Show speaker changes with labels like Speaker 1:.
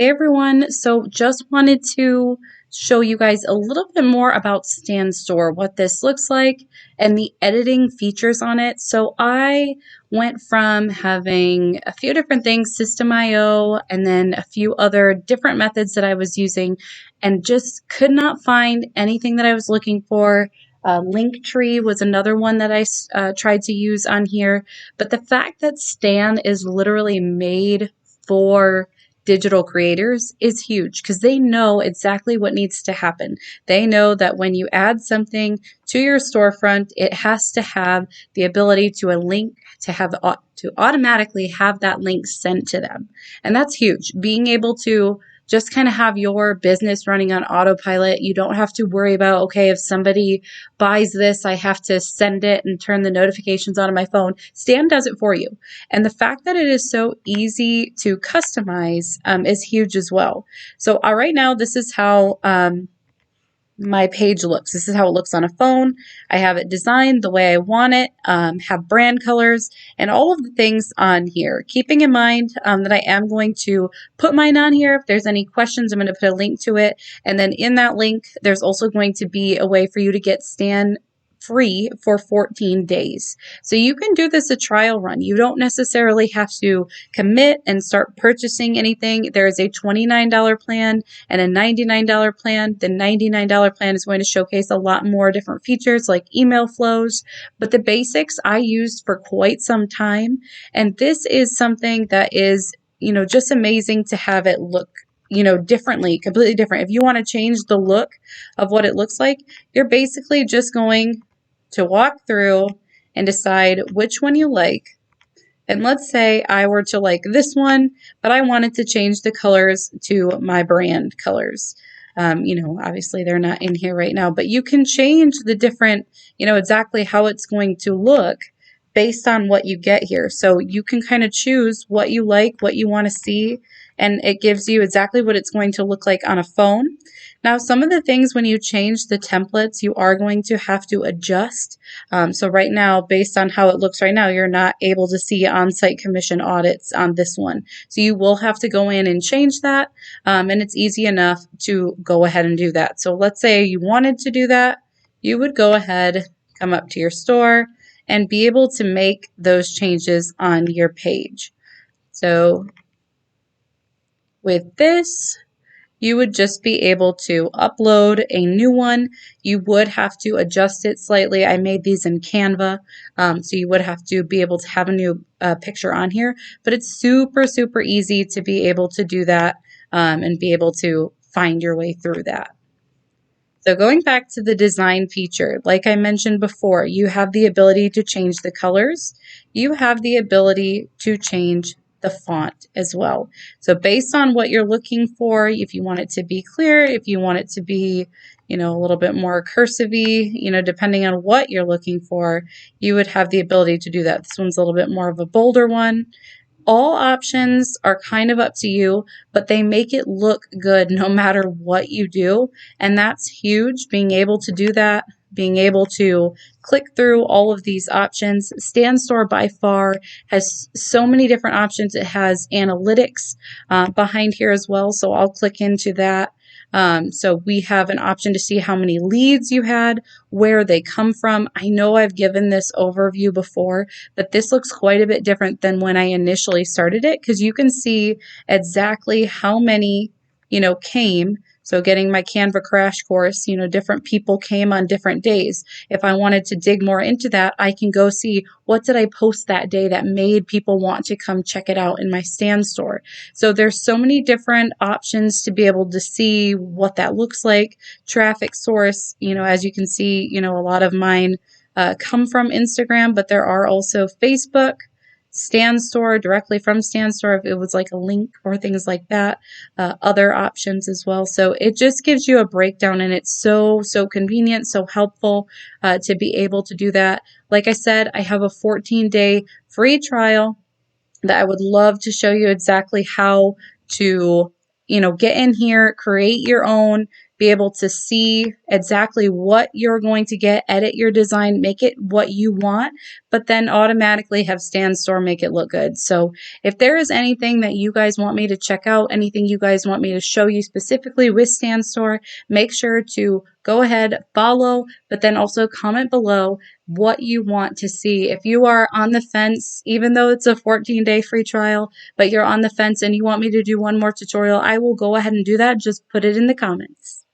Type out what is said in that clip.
Speaker 1: Hey everyone, so just wanted to show you guys a little bit more about StanStore, what this looks like, and the editing features on it. So I went from having a few different things, System.io, and then a few other different methods that I was using, and just could not find anything that I was looking for. Linktree was another one that I tried to use on here, but the fact that Stan is literally made for digital creators is huge because they know exactly what needs to happen. They know that when you add something to your storefront, it has to have the ability to a link to have to automatically have that link sent to them. And that's huge. Being able to just kind of have your business running on autopilot. You don't have to worry about, okay, if somebody buys this, I have to send it and turn the notifications on my phone. Stan does it for you. And the fact that it is so easy to customize is huge as well. So right now, this is how my page looks. This is how it looks on a phone. I have it designed the way I want it, have brand colors, and all of the things on here. Keeping in mind that I am going to put mine on here. If there's any questions, I'm going to put a link to it. And then in that link, there's also going to be a way for you to get Stan free for 14 days. So you can do this a trial run. You don't necessarily have to commit and start purchasing anything. There is a $29 plan and a $99 plan. The $99 plan is going to showcase a lot more different features like email flows, but the basics I used for quite some time. And this is something that is, just amazing to have it look differently, completely different. If you want to change the look of what it looks like, you're basically just going to walk through and decide which one you like. And let's say I were to like this one, but I wanted to change the colors to my brand colors. Obviously they're not in here right now, but you can change the different, exactly how it's going to look based on what you get here. So you can kind of choose what you like, what you want to see, and it gives you exactly what it's going to look like on a phone. Now, some of the things when you change the templates, you are going to have to adjust. So right now, based on how it looks right now, you're not able to see on-site commission audits on this one. So you will have to go in and change that. And it's easy enough to go ahead and do that. So let's say you wanted to do that, you would go ahead, come up to your store, and be able to make those changes on your page. So with this, you would just be able to upload a new one. You would have to adjust it slightly. I made these in Canva, so you would have to be able to have a new picture on here, but it's super, super easy to be able to do that and be able to find your way through that. So going back to the design feature, like I mentioned before, you have the ability to change the colors. You have the ability to change the font as well. So based on what you're looking for, if you want it to be clear, if you want it to be, a little bit more cursive-y, depending on what you're looking for, you would have the ability to do that. This one's a little bit more of a bolder one. All options are kind of up to you, but they make it look good no matter what you do. And that's huge, being able to do that, being able to click through all of these options. StanStore by far has so many different options. It has analytics behind here as well, so I'll click into that. So we have an option to see how many leads you had, where they come from. I know I've given this overview before, but this looks quite a bit different than when I initially started it because you can see exactly how many, came. So getting my Canva crash course, different people came on different days. If I wanted to dig more into that, I can go see what did I post that day that made people want to come check it out in my StanStore. So there's so many different options to be able to see what that looks like. Traffic source, as you can see, a lot of mine come from Instagram, but there are also Facebook, StanStore, directly from StanStore if it was like a link or things like that, other options as well. So it just gives you a breakdown and it's so convenient, so helpful to be able to do that. Like I said, I have a 14-day free trial that I would love to show you exactly how to, get in here, create your own, be able to see exactly what you're going to get, edit your design, make it what you want, but then automatically have StanStore make it look good. So if there is anything that you guys want me to check out, anything you guys want me to show you specifically with StanStore, make sure to go ahead, follow, but then also comment below what you want to see. If you are on the fence, even though it's a 14-day free trial, but you're on the fence and you want me to do one more tutorial, I will go ahead and do that. Just put it in the comments.